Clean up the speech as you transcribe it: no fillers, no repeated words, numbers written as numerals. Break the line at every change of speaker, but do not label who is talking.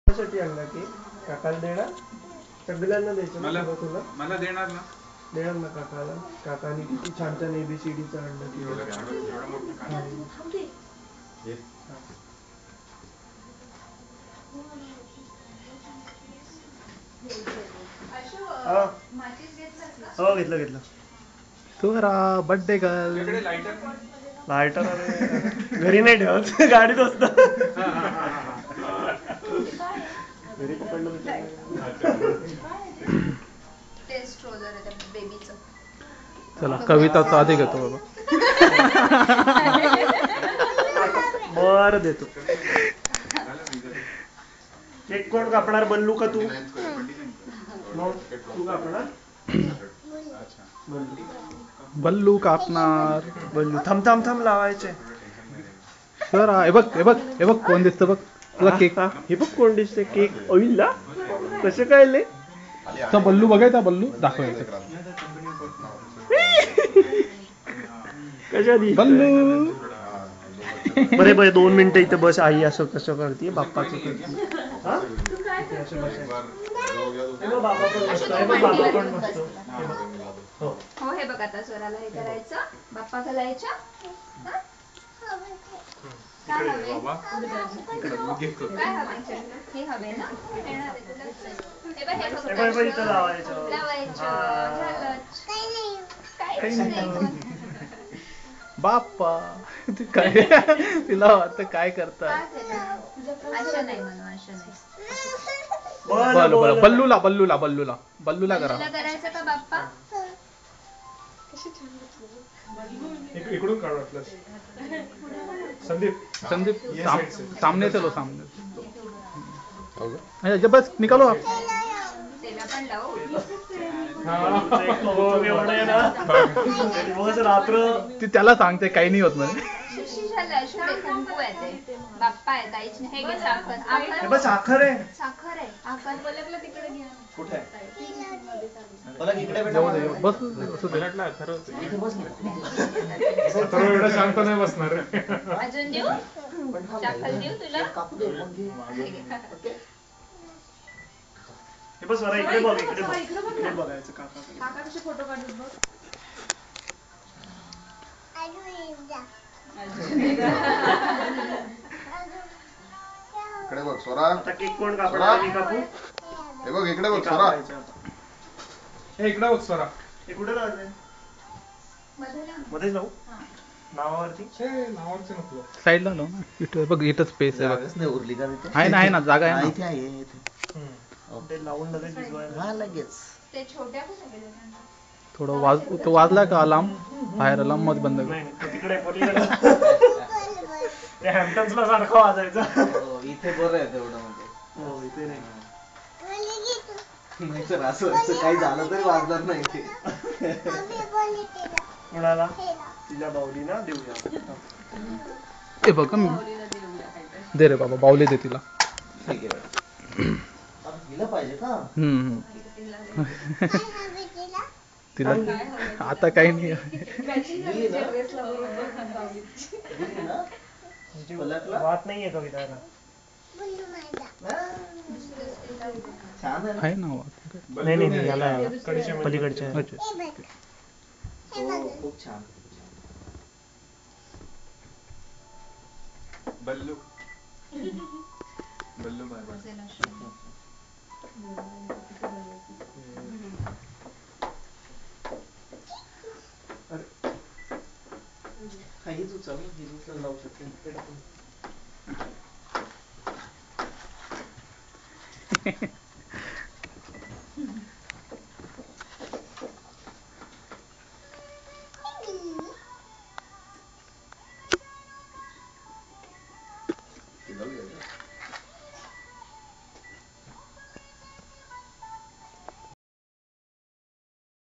साठी आणला की काकाला देणार सगळ्यांना द्यायचं ना तुला
मला देणार ना
काकाला काकाने किती छान छान ABCDचं आणलं की हो घेतलं
सोरा बर्थडे गर्ल
लायटर घरी नाही ठेवत गाडीत असतं घरी पकडलं
चला कविताचा आधी घेतो बाबा
बरं देतो केक कोण कापणार बल्लू का तू तू कापणार
बल्लू कापणार
बल्लू थांब लावायचे
सर हे बघ कोण दिसतं बघ तुला केक
हे बघ कोण दिसते केक ऑइलला कसे काय ले
बल्लू बघायचा बल्लू दाखवायचं
कशा दिसतोय
बल्लू
बरे 2 मिनिटं इथे बस आई असं कसं करते बाप्पाचं करते बाबा पण बसतो
हो हे बघ आता स्वराला हे करायचं बाप्पा घालायच्या काय हवे हे हवे ना
इथं लावायचं
बाप्पा काय तिला वाटतं काय करतात
अशा नाही म्हणू अशा नाही
बल्लूला करा
करायचं का बाप्पा
इकडून काढ वाटलं संदीप
सामने चलो सामने जब बस निकालो आप
रात्र
ती त्याला सांगते काही नाही होत म्हणजे
कुंकू आहे ते बाप्पा आहे ताईच हे घे साखर
साखर आहे
आकार पलकला तिकडे घ्या
कुठे
बस
एवढं शांत नाही बसणार
अजून देऊ साखर देऊ तुला
हे बस मला इकडे बघायचं काका
कसे फोटो काढून बघ
इकडे बघ स्वरा
आता केक कोण कापणार मी कापू
हे बघ इकडे बघ स्वरा
इकडे बघ स्वरा
हे कुठे लावायचंय मध्येच लावू नावावरती
नावावरती नको
साईडला लाव ना इथं बघ इथं स्पेस आहे
नाही उरली का तिथे
आहे ना जागा आहे ना
ते लावून लगेच भिजवायला
लगेच
ते छोट्या
थोडं तो वाजला का अलार्म बाहेर अलार्म मत बंद कर
तिकडे ते हॅम्पटन्सला सारखं वाजायचं
इथे बरं आहे तेवढं म्हणजे
हो इथे नाही
तर असं काही झालं तरी वाजणार नाही ते
कोणाला तिच्या बाहुलीला देऊया
ए बघ दे रे बाबा बाहुली दे तिला
दिलं पाहिजे का
तिला आता काही नाही
वाट नाहीये कविताला
आहे ना
नाही याला पलीकडच्या
खूप छान
बल्लू बाबा
काही तू चल लावू शकते